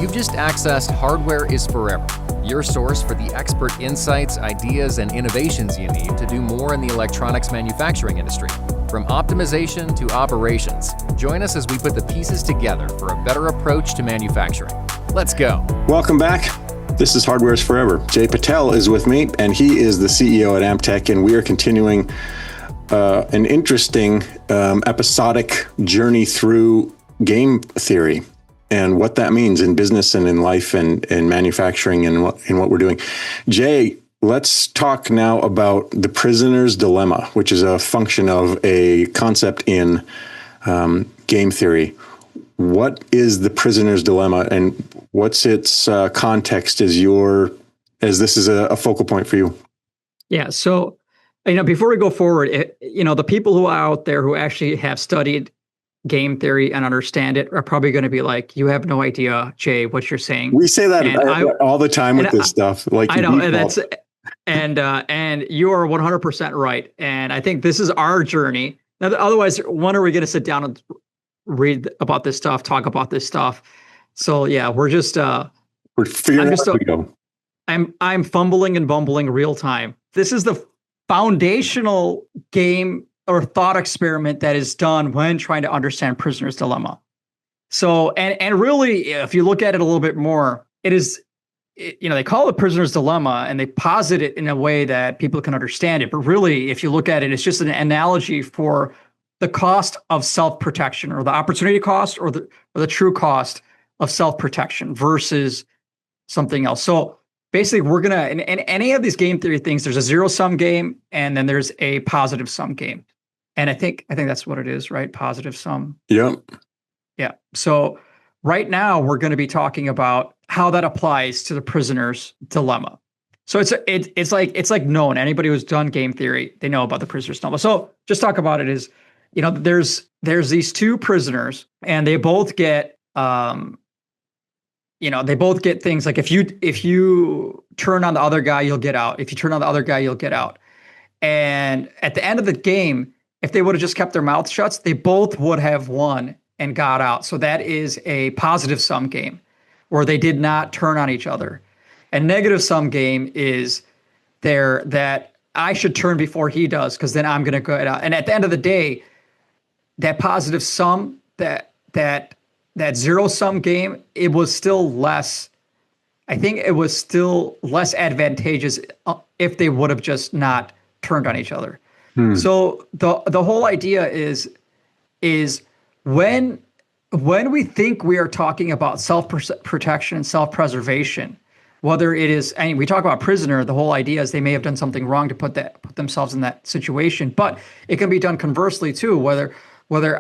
You've just accessed Hardware is Forever, your source for the expert insights, ideas, and innovations you need to do more in the electronics manufacturing industry. From optimization to operations, join us as we put the pieces together for a better approach to manufacturing. Let's go. Welcome back. This is Hardware is Forever. Jay Patel is with me, and he is the CEO at Amtech, and we are continuing an interesting episodic journey through game theory and what that means in business and in life and in manufacturing and in what we're doing. Jay, let's talk now about the prisoner's dilemma, which is a function of a concept in game theory. What is the prisoner's dilemma, and what's its context as this is a focal point for you? Yeah. So, before we go forward, the people who are out there who actually have studied game theory and understand it are probably going to be like, "You have no idea, Jay, what you're saying." We say that all the time with this stuff. Like I know, and you are 100% right. And I think this is our journey. Now, otherwise, when are we going to sit down and read about this stuff, talk about this stuff? So yeah, we're figuring out where we go. I'm fumbling and bumbling real time. This is the foundational game or thought experiment that is done when trying to understand prisoner's dilemma. So, and really, if you look at it a little bit more, it is, they call it prisoner's dilemma and they posit it in a way that people can understand it. But really, if you look at it, it's just an analogy for the cost of self-protection, or the opportunity cost, or the true cost of self-protection versus something else. So basically, we're going to, in any of these game theory things, there's a zero-sum game, and then there's a positive-sum game. And I think that's what it is, right? Positive sum. Yep. Yeah. So right now, we're going to be talking about how that applies to the prisoner's dilemma. So it's like known. Anybody who's done game theory, they know about the prisoner's dilemma. So just talk about it is, there's these two prisoners, and they both get things like if you turn on the other guy, you'll get out. If you turn on the other guy, you'll get out. And at the end of the game, if they would have just kept their mouth shut, they both would have won and got out. So that is a positive sum game where they did not turn on each other. And negative sum game is that I should turn before he does, because then I'm going to get out. And at the end of the day, that positive sum, that zero sum game, it was still less. I think it was still less advantageous if they would have just not turned on each other. So the whole idea is when we think we are talking about self-protection and self-preservation, whether it is, and we talk about prisoner, the whole idea is they may have done something wrong to put themselves in that situation, but it can be done conversely too, whether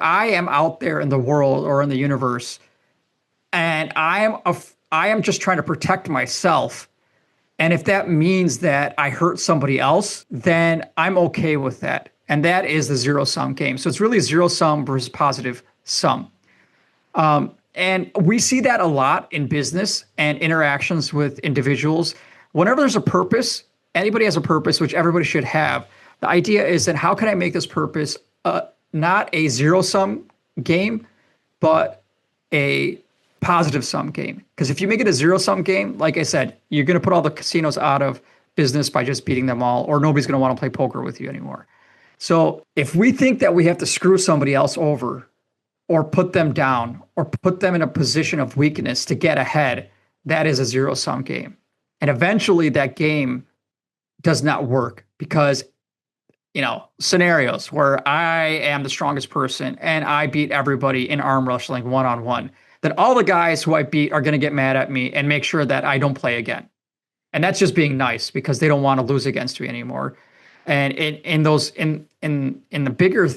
I am out there in the world or in the universe, and I am just trying to protect myself. And if that means that I hurt somebody else, then I'm okay with that. And that is the zero-sum game. So it's really zero sum versus positive sum. And we see that a lot in business and interactions with individuals. Whenever there's a purpose, anybody has a purpose, which everybody should have. The idea is that how can I make this purpose not a zero-sum game, but a positive sum game? Because if you make it a zero-sum game, like I said, you're going to put all the casinos out of business by just beating them all, or nobody's going to want to play poker with you anymore. So if we think that we have to screw somebody else over, or put them down, or put them in a position of weakness to get ahead, that is a zero-sum game. And eventually that game does not work, because scenarios where I am the strongest person and I beat everybody in arm wrestling one-on-one, then all the guys who I beat are going to get mad at me and make sure that I don't play again. And that's just being nice, because they don't want to lose against me anymore. And in the bigger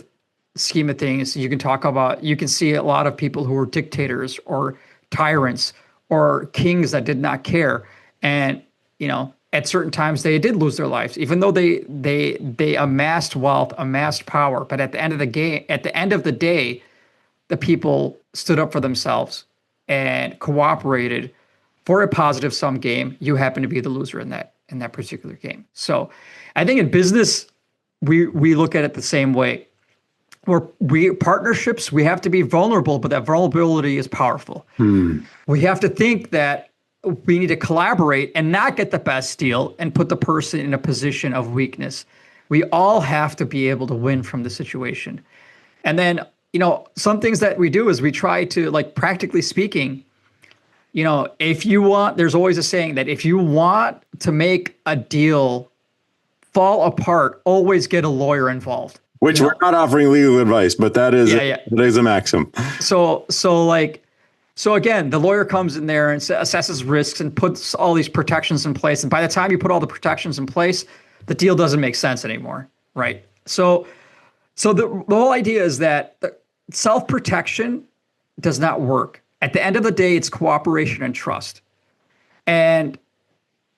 scheme of things, you can see a lot of people who are dictators or tyrants or kings that did not care. And, at certain times they did lose their lives, even though they amassed wealth, amassed power. But at the end of the day, the people stood up for themselves and cooperated for a positive sum game. You happen to be the loser in that particular game. So I think in business, we look at it the same way. partnerships, we have to be vulnerable, but that vulnerability is powerful. We have to think that we need to collaborate and not get the best deal and put the person in a position of weakness. We all have to be able to win from the situation. And then, some things that we do is we try to, like, practically speaking, if you want, there's always a saying that if you want to make a deal fall apart, always get a lawyer involved. Which we're not offering legal advice, but that is a maxim. So again, the lawyer comes in there and assesses risks and puts all these protections in place. And by the time you put all the protections in place, the deal doesn't make sense anymore, right? So the whole idea is that self-protection does not work. At the end of the day, it's cooperation and trust. And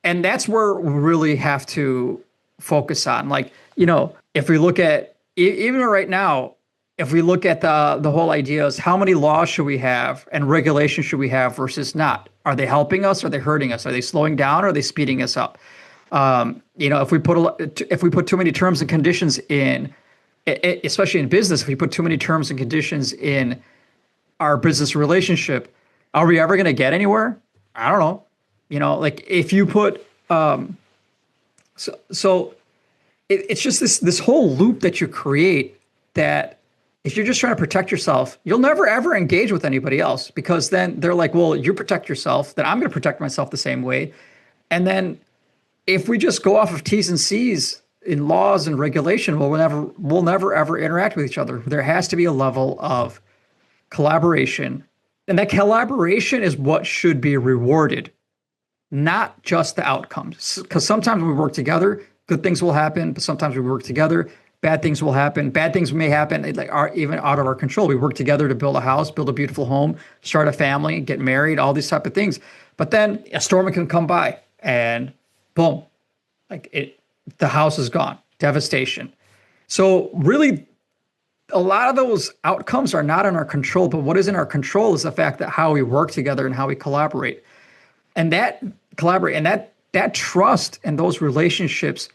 that's where we really have to focus on. Like, if we look at, even right now, if we look at the whole idea is how many laws should we have and regulations should we have versus not? Are they helping us? Or are they hurting us? Are they slowing down? Or are they speeding us up? If we put too many terms and conditions in, especially in business, if we put too many terms and conditions in our business relationship, are we ever going to get anywhere? I don't know. Like if you put, it's just this whole loop that you create that if you're just trying to protect yourself, you'll never, ever engage with anybody else, because then they're like, well, you protect yourself, then I'm going to protect myself the same way. And then if we just go off of T's and C's in laws and regulation, we'll never, ever interact with each other. There has to be a level of collaboration. And that collaboration is what should be rewarded, not just the outcomes. Because sometimes when we work together, good things will happen, but sometimes we work together, bad things will happen. Bad things may happen, like are even out of our control. We work together to build a house, build a beautiful home, start a family, get married, all these type of things. But then a storm can come by and boom, the house is gone, devastation. So really, a lot of those outcomes are not in our control, but what is in our control is the fact that how we work together and how we collaborate. And that trust and those relationships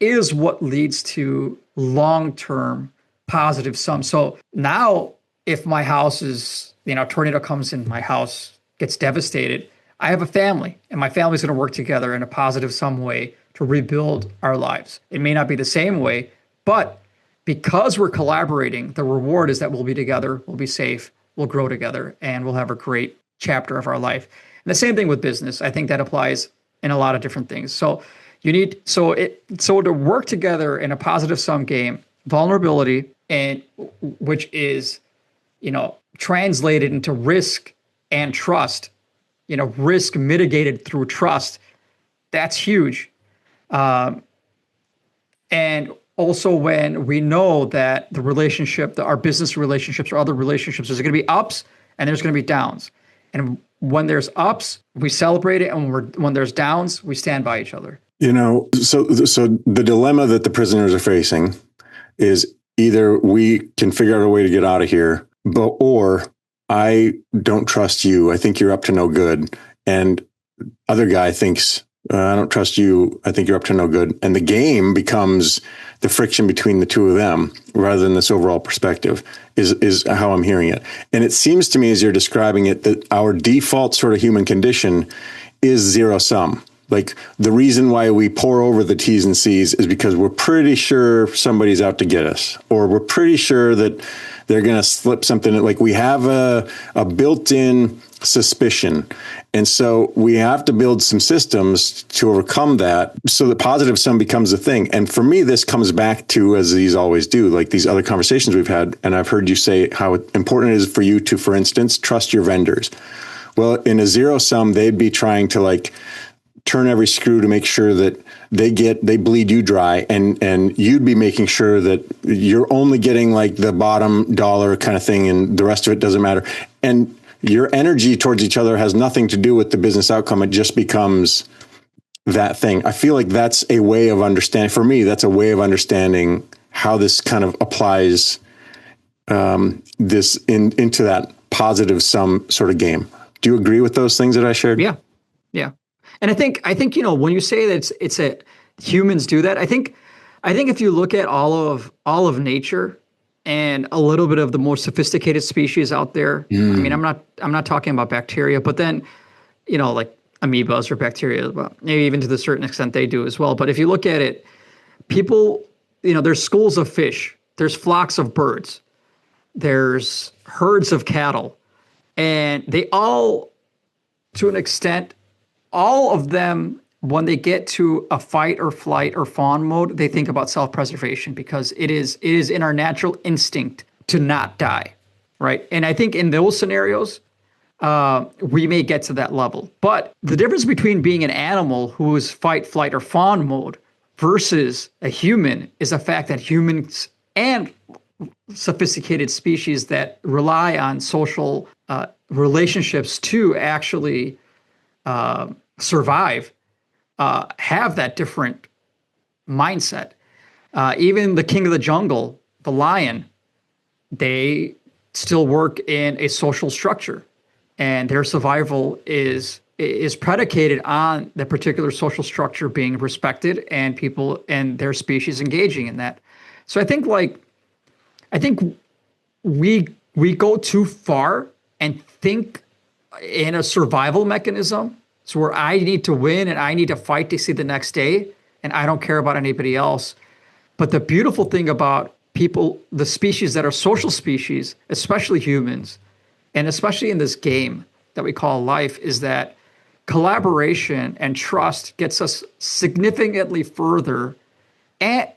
is what leads to long-term positive sum. So now if my house is, tornado comes in, my house gets devastated, I have a family and my family's going to work together in a positive sum way to rebuild our lives. It may not be the same way, but because we're collaborating, the reward is that we'll be together, we'll be safe, we'll grow together, and we'll have a great chapter of our life. And the same thing with business. I think that applies in a lot of different things. So to work together in a positive sum game, vulnerability, and which is, translated into risk and trust, risk mitigated through trust, that's huge. And also when we know that the relationship, our business relationships or other relationships, there's going to be ups and there's going to be downs. And when there's ups, we celebrate it. And when there's downs, we stand by each other. So the dilemma that the prisoners are facing is either we can figure out a way to get out of here, or I don't trust you. I think you're up to no good. And other guy thinks, I don't trust you. I think you're up to no good. And the game becomes the friction between the two of them rather than this overall perspective is how I'm hearing it. And it seems to me, as you're describing it, that our default sort of human condition is zero sum. Like the reason why we pour over the T's and C's is because we're pretty sure somebody's out to get us, or we're pretty sure that they're going to slip something. Like we have a built-in suspicion. And so we have to build some systems to overcome that so that positive sum becomes a thing. And for me, this comes back to, as these always do, like these other conversations we've had. And I've heard you say how important it is for you to, for instance, trust your vendors. Well, in a zero sum, they'd be trying to turn every screw to make sure that they bleed you dry, and you'd be making sure that you're only getting the bottom dollar kind of thing, and the rest of it doesn't matter. And your energy towards each other has nothing to do with the business outcome. It just becomes that thing. I feel like that's a way of understanding, for me, that's a way of understanding how this kind of applies this into that positive sum sort of game. Do you agree with those things that I shared? Yeah. And I think when you say that it's humans do that, I think if you look at all of nature and a little bit of the more sophisticated species out there. I mean, I'm not talking about bacteria, but then, like amoebas or bacteria, well, maybe even to the certain extent they do as well. But if you look at it, people, there's schools of fish, there's flocks of birds, there's herds of cattle, and they all, to an extent, all of them, when they get to a fight or flight or fawn mode, they think about self-preservation because it is in our natural instinct to not die, right? And I think in those scenarios, we may get to that level. But the difference between being an animal who is fight, flight, or fawn mode versus a human is the fact that humans and sophisticated species that rely on social relationships to actually survive have that different mindset. Even the king of the jungle, the lion, they still work in a social structure, and their survival is predicated on the particular social structure being respected and people and their species engaging in that. So I think we go too far and think in a survival mechanism. So where I need to win and I need to fight to see the next day, and I don't care about anybody else. But the beautiful thing about people, the species that are social species, especially humans, and especially in this game that we call life, is that collaboration and trust gets us significantly further and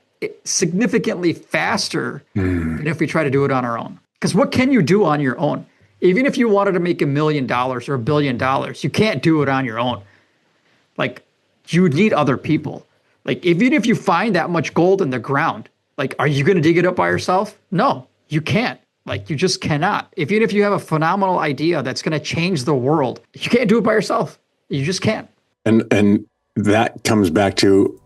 significantly faster than if we try to do it on our own. Because what can you do on your own? Even if you wanted to make $1 million or $1 billion, you can't do it on your own. Like, you would need other people. Like, even if you find that much gold in the ground, like, are you going to dig it up by yourself? No, you can't. Like, you just cannot. Even if you have a phenomenal idea that's going to change the world, you can't do it by yourself. You just can't. And that comes back to,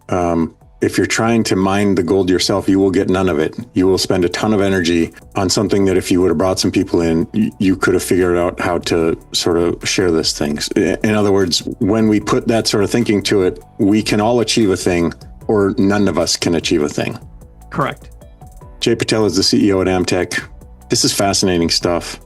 if you're trying to mine the gold yourself, you will get none of it. You will spend a ton of energy on something that if you would have brought some people in, you could have figured out how to sort of share these things. In other words, when we put that sort of thinking to it, we can all achieve a thing, or none of us can achieve a thing. Correct. Jay Patel is the CEO at Amtech. This is fascinating stuff.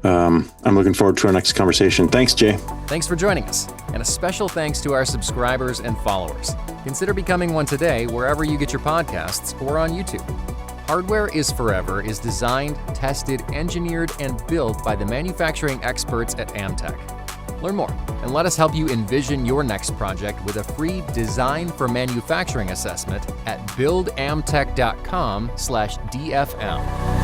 I'm looking forward to our next conversation. Thanks, Jay. Thanks for joining us. And a special thanks to our subscribers and followers. Consider becoming one today wherever you get your podcasts or on YouTube. Hardware is Forever is designed, tested, engineered, and built by the manufacturing experts at Amtech. Learn more and let us help you envision your next project with a free Design for Manufacturing assessment at buildamtech.com/DFM.